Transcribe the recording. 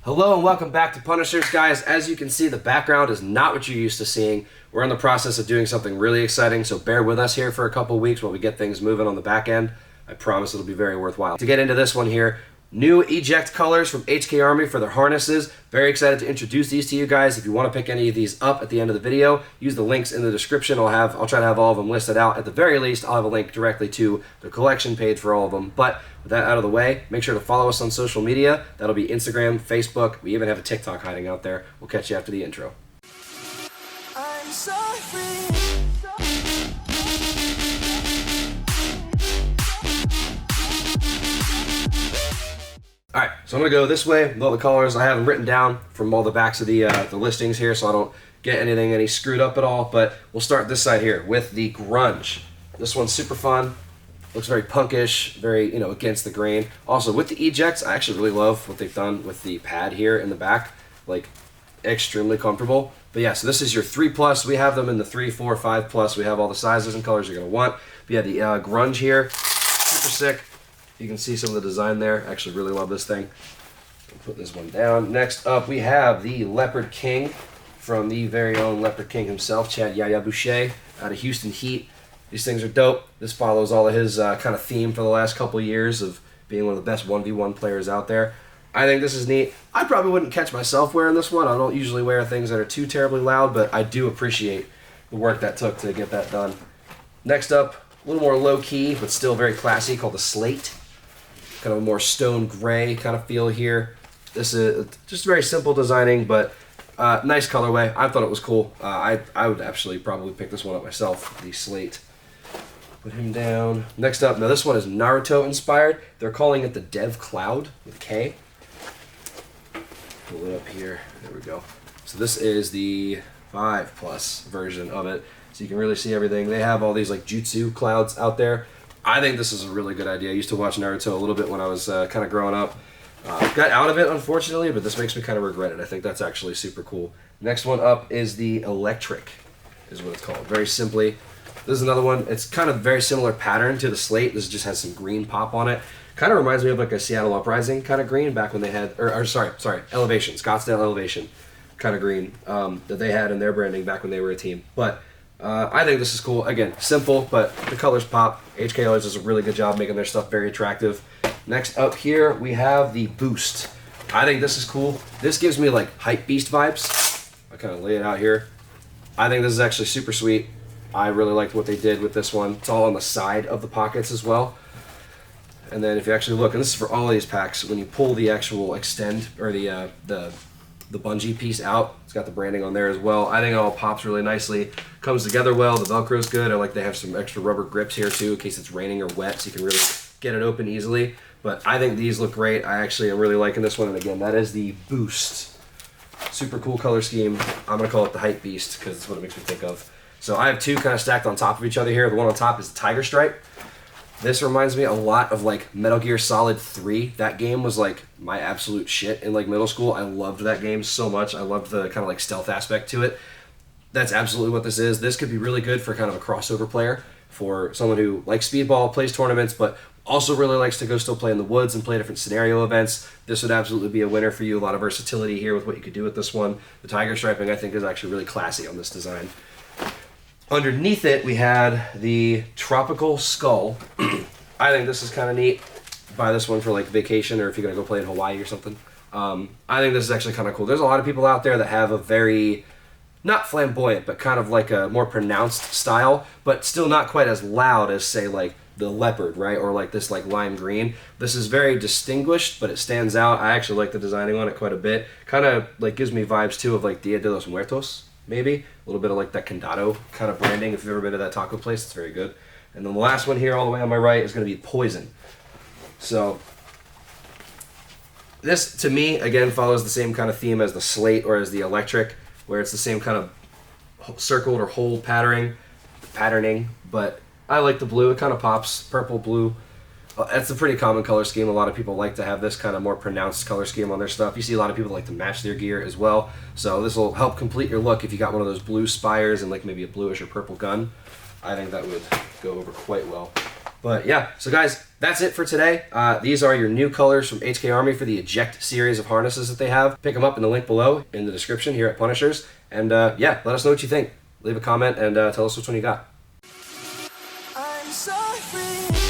Hello and welcome back to Punishers, guys. As you can see, the background is not what you're used to seeing. We're in the process of doing something really exciting, so bear with us here for a couple weeks while we get things moving on the back end. I promise it'll be very worthwhile. To get into this one here, new Eject colors from HK Army for their harnesses. Very excited to introduce these to you guys. If you want to pick any of these up at the end of the video, use the links in the description. I'll try to have all of them listed out. At the very least, I'll have a link directly to the collection page for all of them. But with that out of the way, make sure to follow us on social media. That'll be Instagram, Facebook. We even have a TikTok hiding out there. We'll catch you after the intro. I'm so free. Alright, so I'm going to go this way with all the colors. I have them written down from all the backs of the listings here so I don't get any screwed up at all. But we'll start this side here with the Grunge. This one's super fun. Looks very punkish, very, against the grain. Also, with the Ejects, I actually really love what they've done with the pad here in the back. Like, extremely comfortable. But yeah, so this is your 3+. We have them in the 3, 4, 5+. We have all the sizes and colors you're going to want. But yeah, the Grunge here, super sick. You can see some of the design there. I actually really love this thing. I'll put this one down. Next up, we have the Leopard King from the very own Leopard King himself, Chad Yaya Boucher, out of Houston Heat. These things are dope. This follows all of his kind of theme for the last couple years of being one of the best 1v1 players out there. I think this is neat. I probably wouldn't catch myself wearing this one. I don't usually wear things that are too terribly loud, but I do appreciate the work that took to get that done. Next up, a little more low-key, but still very classy, called the Slate. Kind of a more stone gray kind of feel here. This is just very simple designing, but nice colorway. I thought it was cool. I would actually probably pick this one up myself, the Slate. Put him down. Next up, now this one is Naruto inspired. They're calling it the Dev Kloud with a K. Pull it up here. There we go. So this is the 5+ version of it. So you can really see everything. They have all these like jutsu clouds out there. I think this is a really good idea. I used to watch Naruto a little bit when I was kind of growing up. Got out of it, unfortunately, but this makes me kind of regret it. I think that's actually super cool. Next one up is the Electric, is what it's called. Very simply. This is another one. It's kind of very similar pattern to the Slate. This just has some green pop on it. Kind of reminds me of like a Seattle Uprising kind of green back when they had, sorry, Elevation, Scottsdale Elevation kind of green that they had in their branding back when they were a team. But I think this is cool. Again, simple, but the colors pop. HK always does a really good job making their stuff very attractive. Next up here, we have the Boost. I think this is cool. This gives me like Hype Beast vibes. I kind of lay it out here. I think this is actually super sweet. I really liked what they did with this one. It's all on the side of the pockets as well. And then if you actually look, and this is for all of these packs, when you pull the actual extend, or the bungee piece out, it's got the branding on there as well. I think it all pops really nicely. Comes together well. The Velcro's good. I like they have some extra rubber grips here too in case it's raining or wet, so you can really get it open easily. But I think these look great. I actually am really liking this one. And again, that is the Boost. Super cool color scheme. I'm going to call it the Hype Beast because that's what it makes me think of. So I have two kind of stacked on top of each other here. The one on top is the Tiger Stripe. This reminds me a lot of like Metal Gear Solid 3. That game was like my absolute shit in like middle school. I loved that game so much. I loved the kind of like stealth aspect to it. That's absolutely what this is. This could be really good for kind of a crossover player, for someone who likes speedball, plays tournaments, but also really likes to go still play in the woods and play different scenario events. This would absolutely be a winner for you. A lot of versatility here with what you could do with this one. The Tiger Striping I think is actually really classy on this design. Underneath it, we had the Tropical Skull. I think this is kind of neat. Buy this one for like vacation or if you're going to go play in Hawaii or something. I think this is actually kind of cool. There's a lot of people out there that have a very, not flamboyant, but kind of like a more pronounced style, but still not quite as loud as, say, like the Leopard, right? Or like this like lime green. This is very distinguished, but it stands out. I actually like the designing on it quite a bit. Kind of like gives me vibes too of like Dia de los Muertos. Maybe a little bit of like that Condado kind of branding. If you've ever been to that taco place, it's very good. And then the last one here all the way on my right is going to be Poison. So this to me again follows the same kind of theme as the Slate or as the Electric, where it's the same kind of circled or hole patterning, but I like the blue. It kind of pops. Purple, blue. That's a pretty common color scheme. A lot of people like to have this kind of more pronounced color scheme on their stuff. You see a lot of people like to match their gear as well. So this will help complete your look if you got one of those blue spires and like maybe a bluish or purple gun. I think that would go over quite well. But yeah, so guys, That's it for today. These are your new colors from HK Army for the Eject series of harnesses that they have. Pick them up in the link below in the description here at Punishers. And yeah, let us know what you think. Leave a comment and tell us which one you got. I'm so free.